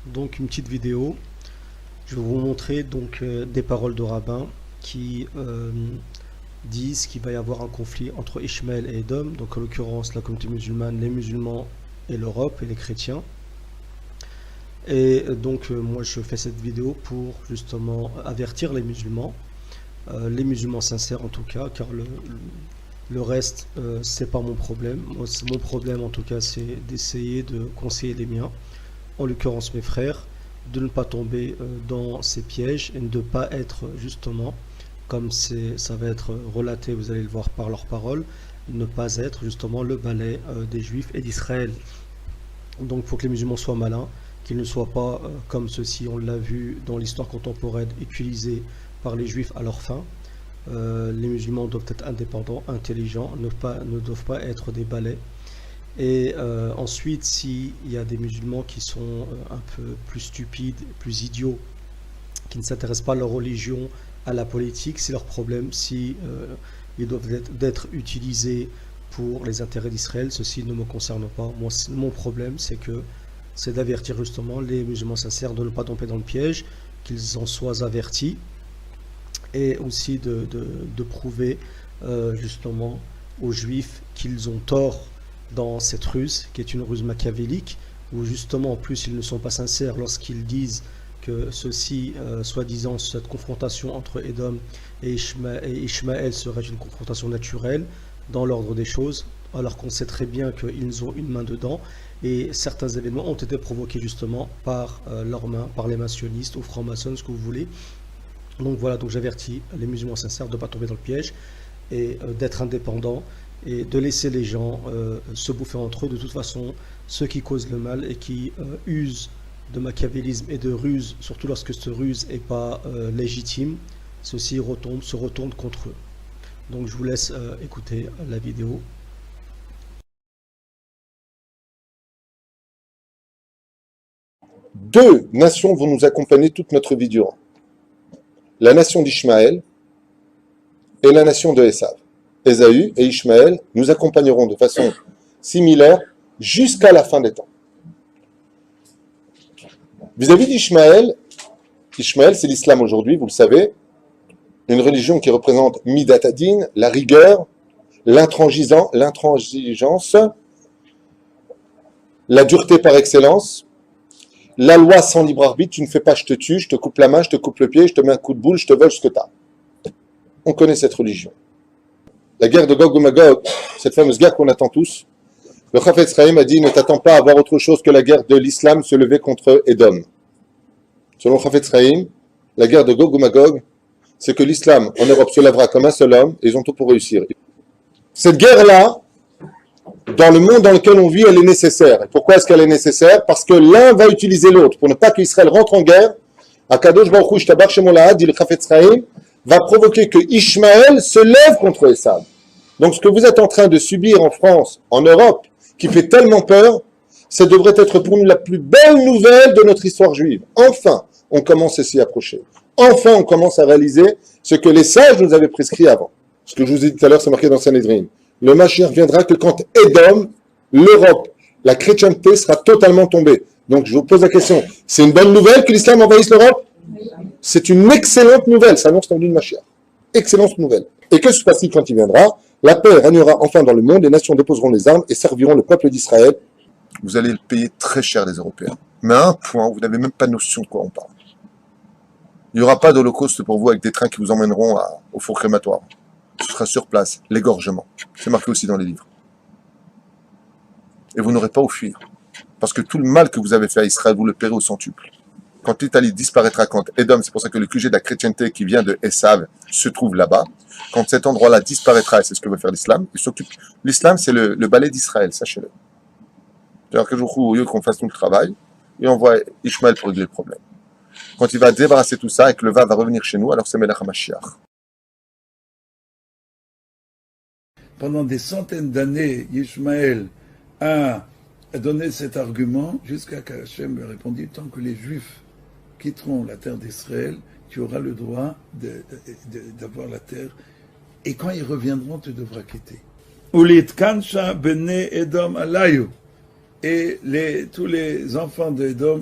Donc une petite vidéo. Je vais vous montrer donc des paroles de rabbins qui disent qu'il va y avoir un conflit entre Ishmaël et Édom, donc en l'occurrence la communauté musulmane, les musulmans et l'Europe et les chrétiens. Et donc moi je fais cette vidéo pour justement avertir les musulmans sincères en tout cas, car le reste c'est pas mon problème. Moi, mon problème en tout cas c'est d'essayer de conseiller les miens, en l'occurrence mes frères, de ne pas tomber dans ces pièges et de ne pas être justement, comme ça va être relaté, vous allez le voir par leurs paroles, ne pas être justement le balai des Juifs et d'Israël. Donc il faut que les musulmans soient malins, qu'ils ne soient pas comme ceux-ci, on l'a vu dans l'histoire contemporaine, utilisés par les Juifs à leur fin. Les musulmans doivent être indépendants, intelligents, ne doivent pas être des balais. Et ensuite, s'il y a des musulmans qui sont un peu plus stupides, plus idiots, qui ne s'intéressent pas à leur religion, à la politique, c'est leur problème. Si ils doivent être utilisés pour les intérêts d'Israël, ceci ne me concerne pas. Moi, mon problème, c'est d'avertir justement les musulmans sincères de ne pas tomber dans le piège, qu'ils en soient avertis, et aussi de prouver justement aux Juifs qu'ils ont tort dans cette ruse, qui est une ruse machiavélique, où justement en plus ils ne sont pas sincères lorsqu'ils disent que ceci, soi-disant, cette confrontation entre Édom et Ishmaël serait une confrontation naturelle dans l'ordre des choses, alors qu'on sait très bien qu'ils ont une main dedans, et certains événements ont été provoqués justement par leurs mains, par les maçonnistes ou francs-maçons, ce que vous voulez. Donc voilà, donc j'avertis les musulmans sincères de ne pas tomber dans le piège et d'être indépendants et de laisser les gens se bouffer entre eux. De toute façon, ceux qui causent le mal et qui usent de machiavélisme et de ruse, surtout lorsque cette ruse n'est pas légitime, ceux-ci se retournent contre eux. Donc je vous laisse écouter la vidéo. Deux nations vont nous accompagner toute notre vie durant. La nation d'Ishmaël et la nation de Esav. Ésaü et Ishmaël nous accompagneront de façon similaire jusqu'à la fin des temps. Vis-à-vis d'Ishmaël, Ishmaël c'est l'islam aujourd'hui, vous le savez, une religion qui représente Midat Hadin, la rigueur, l'intransigeance, la dureté par excellence, la loi sans libre arbitre, tu ne fais pas, je te tue, je te coupe la main, je te coupe le pied, je te mets un coup de boule, je te vole ce que tu as. On connaît cette religion. La guerre de Gog et Magog, cette fameuse guerre qu'on attend tous, le Chafetz Chaim a dit, ne t'attends pas à voir autre chose que la guerre de l'islam se lever contre Édom. Selon Chafetz Chaim, la guerre de Gog et Magog, c'est que l'islam en Europe se lèvera comme un seul homme et ils ont tout pour réussir. Cette guerre-là, dans le monde dans lequel on vit, elle est nécessaire. Et pourquoi est-ce qu'elle est nécessaire? Parce que l'un va utiliser l'autre. Pour ne pas qu'Israël rentre en guerre, Akadosh Baruch Hu Shtabach Shemolahad, dit le Chafetz Chaim, va provoquer que Ishmaël se lève contre Esav. Donc ce que vous êtes en train de subir en France, en Europe, qui fait tellement peur, ça devrait être pour nous la plus belle nouvelle de notre histoire juive. Enfin, on commence à s'y approcher. Enfin, on commence à réaliser ce que les sages nous avaient prescrit avant. Ce que je vous ai dit tout à l'heure, c'est marqué dans Sanhedrin. Le Mashiach viendra que quand Édom, l'Europe, la chrétienté sera totalement tombée. Donc je vous pose la question, c'est une bonne nouvelle que l'islam envahisse l'Europe? C'est une excellente nouvelle, ça annonce l'envie de Mashiach. Excellente nouvelle. Et que se passe-t-il quand il viendra? La paix régnera enfin dans le monde, les nations déposeront les armes et serviront le peuple d'Israël. Vous allez le payer très cher, les Européens. Mais à un point, vous n'avez même pas notion de quoi on parle. Il n'y aura pas d'holocauste pour vous avec des trains qui vous emmèneront au four crématoire. Ce sera sur place, l'égorgement. C'est marqué aussi dans les livres. Et vous n'aurez pas à fuir. Parce que tout le mal que vous avez fait à Israël, vous le paierez au centuple. Quand l'Italie disparaîtra, quand Édom, c'est pour ça que le QG de la chrétienté qui vient de Esav se trouve là-bas, quand cet endroit-là disparaîtra, et c'est ce que veut faire l'islam, il s'occupe. L'islam, c'est le balai d'Israël, sachez-le. C'est-à-dire que au lieu qu'on fasse tout le travail, il envoie Ishmaël pour régler le problème. Quand il va débarrasser tout ça et que le va revenir chez nous, alors c'est Melech HaMashiach. Pendant des centaines d'années, Ishmaël a donné cet argument jusqu'à qu'Hachem lui répondit, tant que les Juifs quitteront la terre d'Israël, tu auras le droit d'avoir la terre, et quand ils reviendront, tu devras quitter. Et tous les enfants d'Édom